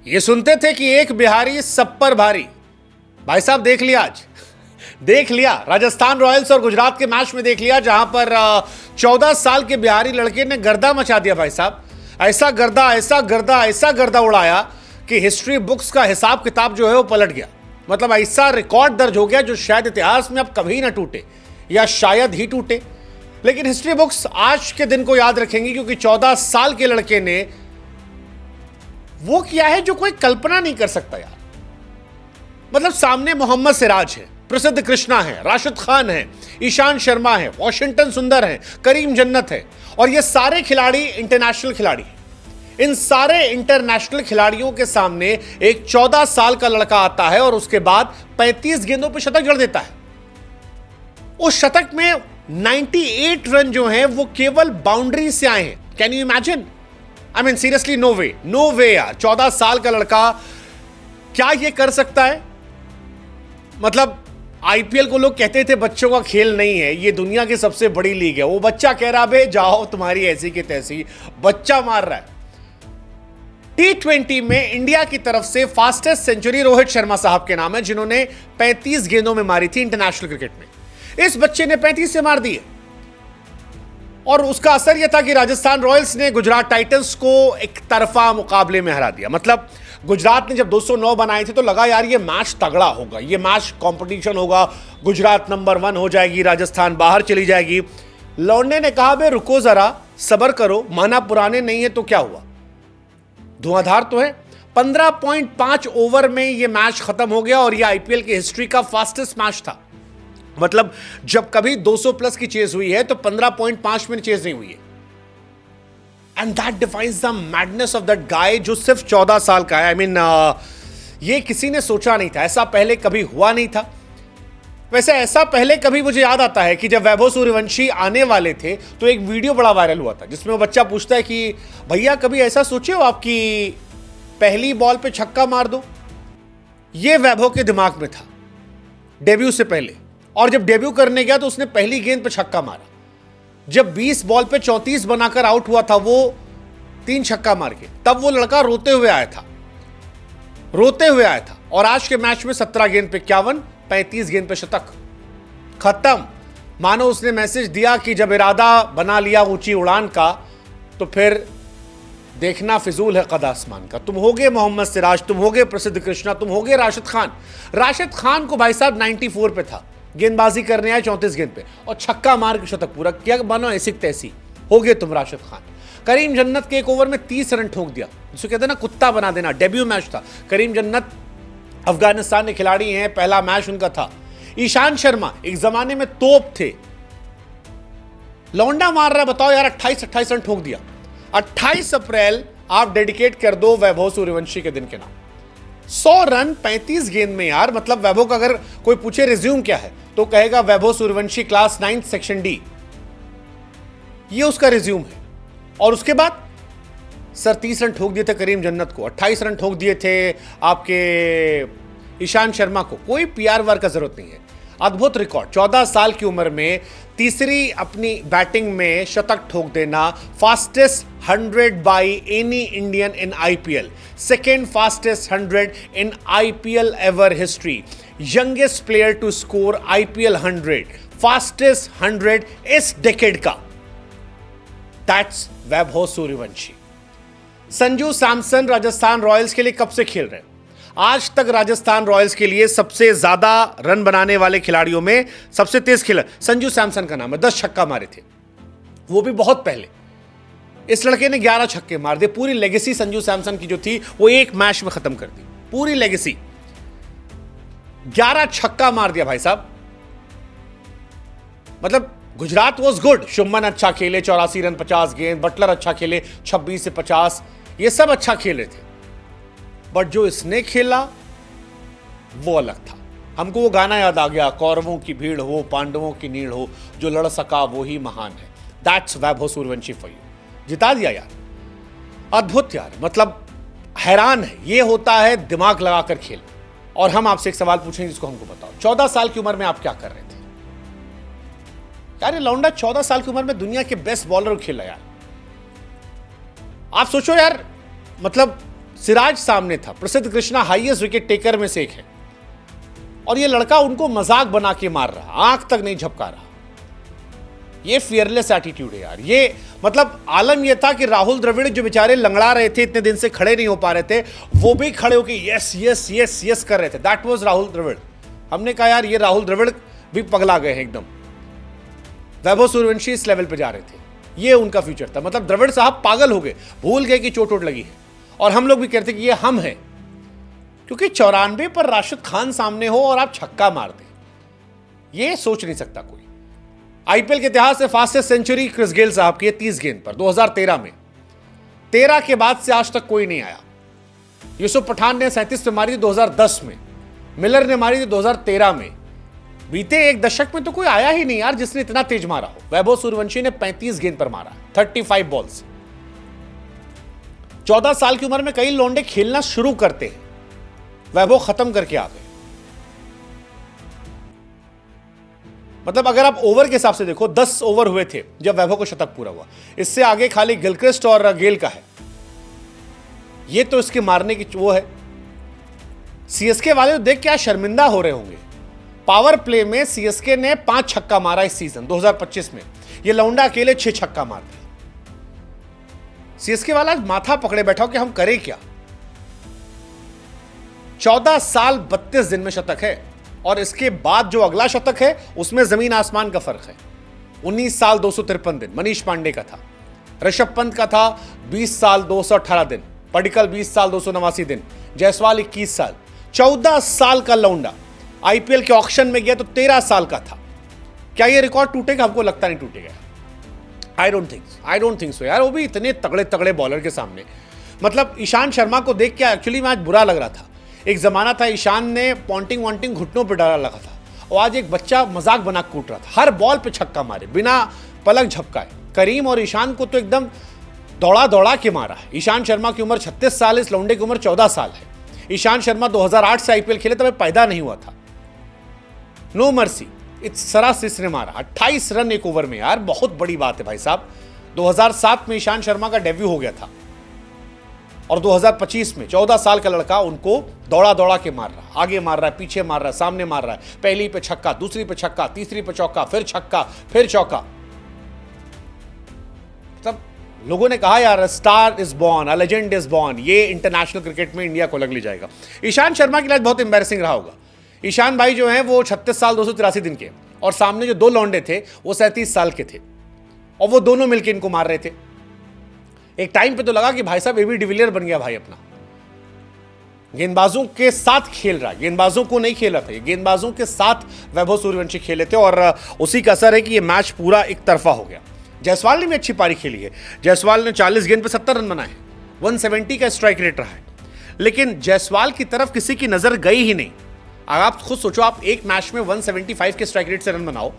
ये सुनते थे कि एक बिहारी सब पर भारी। भाई साहब देख लिया आज, देख लिया राजस्थान रॉयल्स और गुजरात के मैच में, देख लिया जहां पर 14 साल के बिहारी लड़के ने गर्दा मचा दिया। भाई साहब ऐसा गर्दा, ऐसा गर्दा, ऐसा गर्दा उड़ाया कि हिस्ट्री बुक्स का हिसाब किताब जो है वो पलट गया। मतलब ऐसा रिकॉर्ड दर्ज हो गया जो शायद इतिहास में अब कभी ना टूटे, या शायद ही टूटे। लेकिन हिस्ट्री बुक्स आज के दिन को याद रखेंगी, क्योंकि 14 साल के लड़के ने वो किया है जो कोई कल्पना नहीं कर सकता यार। मतलब सामने मोहम्मद सिराज है, प्रसिद्ध कृष्णा है, राशिद खान है, ईशान शर्मा है, वॉशिंगटन सुंदर है, करीम जन्नत है, और ये सारे खिलाड़ी इंटरनेशनल खिलाड़ी हैं। इन सारे इंटरनेशनल खिलाड़ियों के सामने एक 14 साल का लड़का आता है और उसके बाद 35 गेंदों पर शतक जड़ देता है। उस शतक में 98 रन जो हैं वो केवल बाउंड्री से आए हैं। Can you imagine? I mean seriously, no way, no way यार। 14 साल का लड़का क्या ये कर सकता है? मतलब आईपीएल को लोग कहते थे बच्चों का खेल नहीं है, ये दुनिया की सबसे बड़ी लीग है। वो बच्चा कह रहा है जाओ तुम्हारी ऐसी की तैसी, बच्चा मार रहा है। T20 में इंडिया की तरफ से फास्टेस्ट सेंचुरी रोहित शर्मा साहब के नाम है, जिन्होंने 35 गेंदों में मारी थी इंटरनेशनल क्रिकेट में। इस बच्चे ने 35 से मार दिए, और उसका असर यह था कि राजस्थान रॉयल्स ने गुजरात टाइटंस को एक तरफा मुकाबले में हरा दिया। मतलब गुजरात ने जब 209 बनाए थे तो लगा यार ये मैच तगड़ा होगा, ये मैच कंपटीशन होगा, गुजरात नंबर 1 हो जाएगी, राजस्थान बाहर चली जाएगी। लौंडे ने कहा बे रुको जरा, सब्र करो, माना पुराने नहीं है तो क्या हुआ, धुआंधार तो है। 15.5 ओवर में यह मैच खत्म हो गया, और यह आईपीएल की हिस्ट्री का फास्टेस्ट मैच था। मतलब जब कभी 200 प्लस की चेज हुई है तो 15.5 में चेज नहीं हुई है। And that defines the madness of that guy, जो सिर्फ 14 साल का है। आई मीन ये किसी ने सोचा नहीं था, ऐसा पहले कभी हुआ नहीं था। वैसे ऐसा पहले कभी, मुझे याद आता है कि जब वैभव सूर्यवंशी आने वाले थे तो एक वीडियो बड़ा वायरल हुआ था, जिसमें वो बच्चा पूछता है कि भैया कभी ऐसा सोचे हो आपकी पहली बॉल पे छक्का मार दो। ये वैभव के दिमाग में था डेब्यू से पहले, और जब डेब्यू करने गया तो उसने पहली गेंद पे छक्का मारा। जब 20 बॉल पे 34 बनाकर आउट हुआ था वो 3 छक्का मार के, तब वो लड़का रोते हुए आया था, रोते हुए आया था। और आज के मैच में 17 गेंद पे 51, 35 गेंद पे शतक, खत्म। मानो उसने मैसेज दिया कि जब इरादा बना लिया ऊंची उड़ान का तो फिर देखना फिजूल है कद आसमान का। तुम होगे मोहम्मद सिराज, तुम होगे प्रसिद्ध कृष्णा, तुम होगे राशिद खान। राशिद खान को भाई साहब 94 पे था, गेंदबाजी करने आए 34 गेंद पे और छक्का मार के शतक पूरा किया। बनो ऐसी तैसी, हो गए तुम राशिद खान। करीम जन्नत के एक ओवर में 30 रन ठोक दिया, जिसको कहते हैं ना कुत्ता बना देना। डेब्यू मैच था। करीम जन्नत अफगानिस्तान के खिलाड़ी हैं, पहला मैच उनका था। ईशान शर्मा एक जमाने में तोप थे, लौंडा मार रहा है, बताओ यार 28 रन ठोक दिया। 28 अप्रैल आप डेडिकेट कर दो वैभव सूर्यवंशी के दिन के नाम। 100 रन 35 गेंद में यार। मतलब वैभव का अगर कोई पूछे रिज्यूम क्या है तो कहेगा Vaibhav Suryavanshi class 9 section D, ये उसका रिज्यूम है। और उसके बाद सर 30 रन ठोक दिए थे करीम जन्नत को, 28 रन ठोक दिए थे आपके ईशान शर्मा को। कोई पीआर वर्क का जरूरत नहीं है। अद्भुत रिकॉर्ड, 14 साल की उम्र में तीसरी अपनी बैटिंग में शतक ठोक देना। Fastest 100 by any Indian in IPL, second fastest 100 in IPL ever history, youngest player to score IPL 100, fastest 100 इस डेकेड का, दैट्स वैभव सूर्यवंशी। संजू सैमसन राजस्थान रॉयल्स के लिए कब से खेल रहे हैं? आज तक राजस्थान रॉयल्स के लिए सबसे ज्यादा रन बनाने वाले खिलाड़ियों में सबसे तेज खिलाड़ी संजू सैमसन का नाम है। 10 छक्का मारे थे, वो भी बहुत पहले। इस लड़के ने 11 छक्के मार दिए। पूरी लेगेसी संजू सैमसन की जो थी वो एक मैच में खत्म कर दी, पूरी लेगेसी। 11 छक्का मार दिया भाई साहब। मतलब गुजरात वॉज गुड, शुभमन अच्छा खेले 84 रन 50 गेंद, बटलर अच्छा खेले 26 से 50, ये सब अच्छा खेले थे। बट जो इसने खेला वो अलग था। हमको वो गाना याद आ गया, कौरवों की भीड़ हो पांडवों की नीड़ हो, जो लड़ सका वो ही महान है। That's Vaibhav Suryavanshi for you. जिता दिया यार, अद्भुत यार। मतलब हैरान है, ये होता है दिमाग लगाकर खेल। और हम आपसे एक सवाल पूछेंगे जिसको हमको बताओ, 14 साल की उम्र में आप क्या कर रहे थे यार? ये लौंडा 14 साल की उम्र में दुनिया के बेस्ट बॉलर खेला यार। आप सोचो यार, मतलब सिराज सामने था, प्रसिद्ध कृष्णा हाईएस्ट विकेट टेकर में से एक है, और ये लड़का उनको मजाक बना के मार रहा, आंख तक नहीं झपका रहा। ये फियरलेस एटीट्यूड है यार। ये मतलब आलम ये था कि राहुल द्रविड़ जो बेचारे लंगड़ा रहे थे, इतने दिन से खड़े नहीं हो पा रहे थे, वो भी खड़े होकर यस यस यस यस कर रहे थे। That was Rahul Dravid. हमने कहा यार ये राहुल द्रविड़ भी पगला गए हैं एकदम। वैभव सूर्यवंशी इस लेवल पे जा रहे थे, ये उनका फ्यूचर था। मतलब द्रविड़ साहब पागल हो गए, भूल गए कि चोट लगी है। और हम लोग भी कहते कि ये हम हैं, क्योंकि 94 पर राशिद खान सामने हो और आप छक्का मार दें, ये सोच नहीं सकता कोई। आईपीएल के इतिहास से फास्टेस्ट सेंचुरी क्रिस गेल साहब की 30 गेंद पर 2013 में। 13 के बाद से आज तक कोई नहीं आया। यूसुफ पठान ने 37 पे मारी थी 2010 में, मिलर ने मारी थी 2013 में। बीते एक दशक में तो कोई आया ही नहीं यार जिसने इतना तेज मारा हो। वैभव सूर्यवंशी ने 35 गेंद पर मारा, 35 बॉल्स। 14 साल की उम्र में कई लौंडे खेलना शुरू करते हैं, वैभव खत्म करके आ गए। मतलब अगर आप ओवर के हिसाब से देखो, 10 ओवर हुए थे जब वैभव को शतक पूरा हुआ। इससे आगे खाली गिलक्रिस्ट और गेल का है। ये तो इसके मारने की वो है। सीएसके वाले देख क्या शर्मिंदा हो रहे होंगे। पावर प्ले में सीएसके ने 5 छक्का मारा इस सीजन 2025 में। ये लौंडा अकेले 6 छक्का मार दिया। सीएसके वाला माथा पकड़े बैठा हो कि हम करें क्या। 14 साल 32 दिन में शतक है, और इसके बाद जो अगला शतक है उसमें जमीन आसमान का फर्क है। 19 साल 253 दिन मनीष पांडे का था, ऋषभ पंत का था 20 साल 218 दिन, पडिक्कल 20 साल 289 दिन, जायसवाल 21 साल। 14 साल का लौंडा आईपीएल के ऑक्शन में गया तो 13 साल का था। क्या ये रिकॉर्ड टूटेगा? हमको लगता नहीं टूटेगा। आई डोंट थिंक सो यार। वो भी इतने तगड़े तगड़े बॉलर के सामने। मतलब ईशान शर्मा को देख के एक्चुअली में आज बुरा लग रहा था। एक जमाना था ईशान ने पॉन्टिंग वॉन्टिंग घुटनों पर डाला लगा था, और आज एक बच्चा मजाक बना कूट रहा था। हर बॉल पे छक्का मारे बिना पलक झपकाए। करीम और ईशान को तो एकदम दौड़ा दौड़ा के मारा है। ईशान शर्मा की उम्र 36 साल, इस लौंडे की उम्र 14 साल है। ईशान शर्मा 2008 से आईपीएल खेले, तब पैदा नहीं हुआ था। नो मर्सी, इट्स सरासिस ने मारा 28 रन एक ओवर में यार, बहुत बड़ी बात है भाई साहब। 2007 में ईशान शर्मा का डेब्यू हो गया था, और 2025 में 14 साल का लड़का उनको दौड़ा दौड़ा के मार रहा, आगे मार रहा है, पीछे मार रहा है, सामने मार रहा है। पहली पे छक्का, दूसरी पे छक्का, तीसरी पे चौका, फिर छक्का, फिर चौका। मतलब लोगों ने कहा यार star is born, a legend is born. ये इंटरनेशनल क्रिकेट में इंडिया को अलग ले जाएगा। ईशान शर्मा के लिए बहुत एम्बैरेसिंग रहा होगा। ईशान भाई जो हैं वो 36 साल 283 दिन के, और सामने जो 2 लौंडे थे वो 37 साल के थे, और वो दोनों मिलकर इनको मार रहे थे। एक टाइम पे तो लगा कि भाई साहब एबी डिविलियर बन गया भाई अपना। गेंदबाजों के साथ खेल रहा है, गेंदबाजों को नहीं खेला था, ये गेंदबाजों के साथ वैभव सूर्यवंशी खेले थे, और उसी का असर है कि ये मैच पूरा एक तरफा हो गया। जायसवाल ने भी अच्छी पारी खेली है। जायसवाल ने 40 गेंद पे 70 रन बनाए, 170 का स्ट्राइक रेट रहा है। लेकिन जायसवाल की तरफ किसी की नजर गई ही नहीं। अगर आप खुद सोचो, आप एक मैच में 175 के स्ट्राइक रेट से रन बनाओ,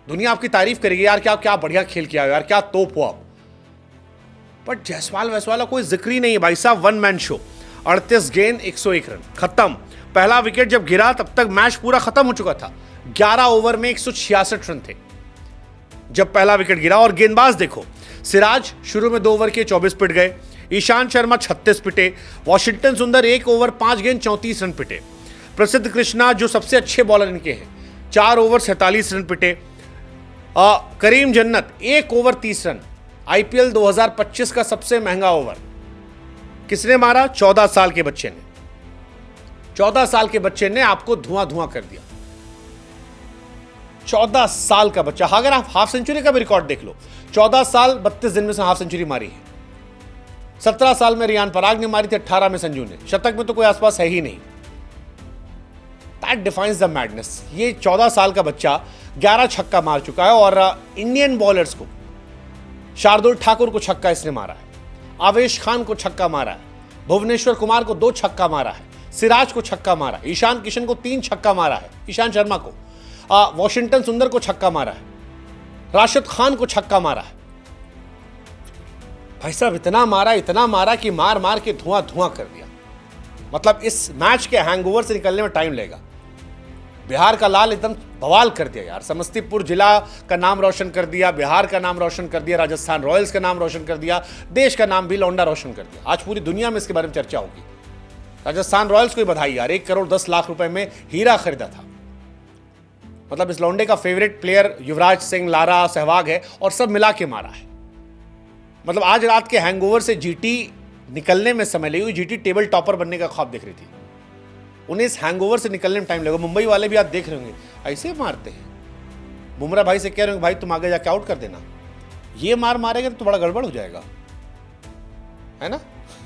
दुनिया आपकी तारीफ करेगी यार, क्या क्या बढ़िया खेल किया यार, क्या तोप हो आप। बट जायसवाल वैसवाल कोई जिक्र ही नहीं है भाई साहब। 1 मैन शो, 38 गेंद 101 रन, खत्म। पहला विकेट जब गिरा तब तक मैच पूरा खत्म हो चुका था। 11 ओवर में 166 रन थे जब पहला विकेट गिरा। और गेंदबाज देखो, सिराज शुरू में 2 ओवर के 24 पिट गए, ईशान शर्मा 36 पिटे, वॉशिंगटन सुंदर 1 ओवर 5 गेंद 34 रन पिटे, प्रसिद्ध कृष्णा जो सबसे अच्छे बॉलर इनके हैं 4 ओवर 47 रन पिटे, करीम जन्नत 1 ओवर 30 रन। आईपीएल 2025 का सबसे महंगा ओवर किसने मारा? 14 साल के बच्चे ने। 14 साल के बच्चे ने आपको धुआं धुआं कर दिया। 14 साल का बच्चा। अगर आप हाफ सेंचुरी का भी रिकॉर्ड देख लो, 14 साल 32 दिन में से हाफ सेंचुरी मारी है। 17 साल में रियान पराग ने मारी थी, 18 में संजू ने। शतक में तो कोई आसपास है ही नहीं। That defines the madness. ये 14 साल का बच्चा 11 छक्का मार चुका है, और इंडियन बॉलर्स को, शार्दुल ठाकुर को छक्का इसने मारा है, आवेश खान को छक्का मारा है, भुवनेश्वर कुमार को 2 छक्का मारा है, सिराज को छक्का मारा है, ईशान किशन को 3 छक्का मारा है, ईशान शर्मा को, वॉशिंगटन सुंदर को छक्का मारा है, राशिद खान को छक्का मारा है। भाई साहब इतना मारा कि मार मार के धुआं धुआं कर दिया। मतलब इस मैच के हैंगओवर से निकलने में टाइम लगेगा। बिहार का लाल एकदम बवाल कर दिया यार। समस्तीपुर जिला का नाम रोशन कर दिया, बिहार का नाम रोशन कर दिया, राजस्थान रॉयल्स का नाम रोशन कर दिया, देश का नाम भी लौंडा रोशन कर दिया। आज पूरी दुनिया में इसके बारे में चर्चा होगी। राजस्थान रॉयल्स को ही बधाई यार, 1 करोड़ 10 लाख रुपए में हीरा खरीदा था। मतलब इस लौंडे का favourite player Yuvraj Singh, Lara, Sehwag है और सब मिला के मारा है। मतलब आज रात के हैंगओवर से जीटी निकलने में समय लगी। जीटी टेबल टॉपर बनने का ख्वाब देख रही थी, उन्हें इस हैंगओवर से निकलने में टाइम लगा। मुंबई वाले भी आज देख रहे होंगे ऐसे मारते हैं। बुमराह भाई से कह रहे होंगे भाई तुम आगे जाके आउट कर देना, ये मार मारेगा तो बड़ा गड़बड़ हो जाएगा, है ना।